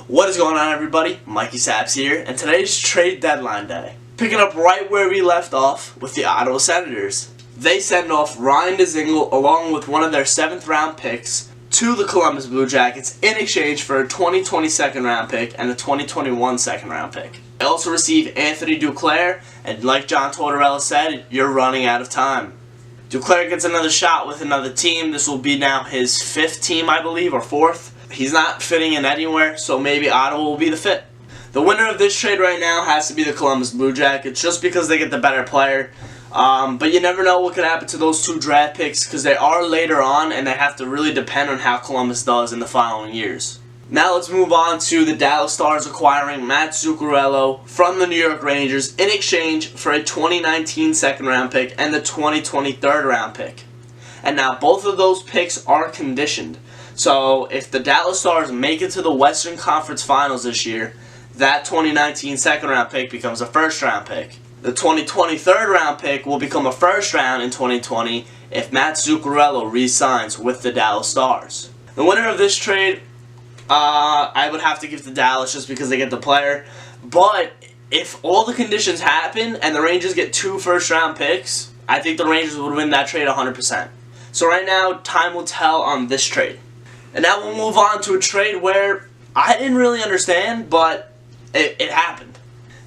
What is going on, everybody? Mikey Saps here, and today's trade deadline day. Picking up right where we left off with the Ottawa Senators. They send off Dzingel along with one of their 7th round picks to the Columbus Blue Jackets in exchange for a 2020 second round pick and a 2021 second round pick. They also receive Anthony Duclair, and like John Tortorella said, you're running out of time. Duclair gets another shot with another team. This will be now his 5th team, I believe, or 4th. He's not fitting in anywhere, so maybe Ottawa will be the fit. The winner of this trade right now has to be the Columbus Blue Jackets, just because they get the better player. But you never know what could happen to those 2 draft picks, because they are later on, and they have to really depend on how Columbus does in the following years. Now let's move on to the Dallas Stars acquiring Matt Zuccarello from the New York Rangers in exchange for a 2019 second round pick and the 2020 third round pick. And now both of those picks are conditioned. So if the Dallas Stars make it to the Western Conference Finals this year, that 2019 second round pick becomes a first round pick. The 2020 third round pick will become a first round in 2020 if Matt Zuccarello re-signs with the Dallas Stars. The winner of this trade, I would have to give to Dallas just because they get the player. But if all the conditions happen and the Rangers get 2 first round picks, I think the Rangers would win that trade 100%. So right now, time will tell on this trade. And now we'll move on to a trade where I didn't really understand, but it happened.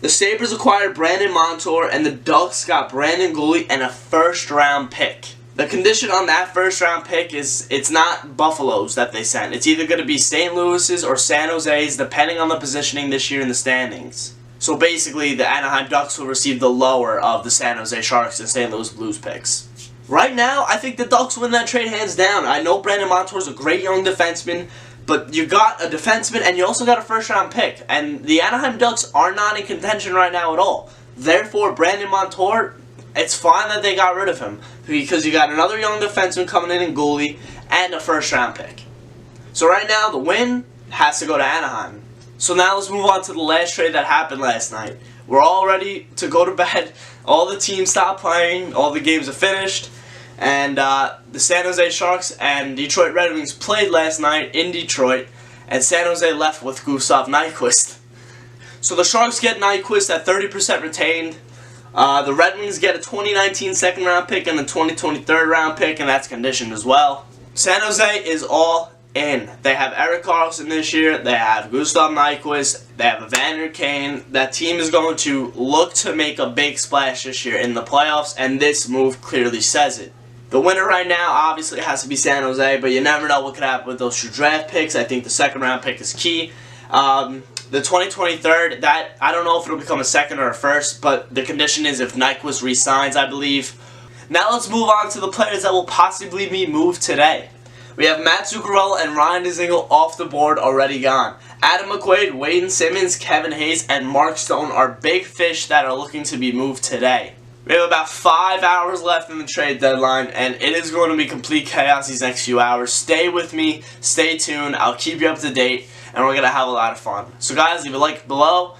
The Sabres acquired Brandon Montour, and the Ducks got Brandon Guhle and a first-round pick. The condition on that first-round pick is it's not Buffalo's that they sent. It's either going to be St. Louis's or San Jose's, depending on the positioning this year in the standings. So basically, the Anaheim Ducks will receive the lower of the San Jose Sharks and St. Louis Blues picks. Right now, I think the Ducks win that trade hands down. I know Brandon Montour is a great young defenseman, but you got a defenseman and you also got a first-round pick. And the Anaheim Ducks are not in contention right now at all. Therefore, Brandon Montour, it's fine that they got rid of him because you got another young defenseman coming in Guhle and a first-round pick. So right now, the win has to go to Anaheim. So now let's move on to the last trade that happened last night. We're all ready to go to bed. All the teams stopped playing. All the games are finished. And the San Jose Sharks and Detroit Red Wings played last night in Detroit. And San Jose left with Gustav Nyquist. So the Sharks get Nyquist at 30% retained. The Red Wings get a 2019 second round pick and a 2020 third round pick, and that's conditioned as well. San Jose is all in. They have Erik Karlsson this year. They have Gustav Nyquist. They have Evander Kane. That team is going to look to make a big splash this year in the playoffs, and this move clearly says it. The winner right now obviously has to be San Jose, but you never know what could happen with those 2 draft picks. I think the second round pick is key. The 2020 third, that I don't know if it'll become a second or a first, but the condition is if Nyquist re-signs, I believe. Now let's move on to the players that will possibly be moved today. We have Matt Zuccarello and Dzingel off the board, already gone. Adam McQuaid, Wayne Simmons, Kevin Hayes, and Mark Stone are big fish that are looking to be moved today. We have about 5 hours left in the trade deadline, and it is going to be complete chaos these next few hours. Stay with me, stay tuned, I'll keep you up to date, and we're going to have a lot of fun. So guys, leave a like below.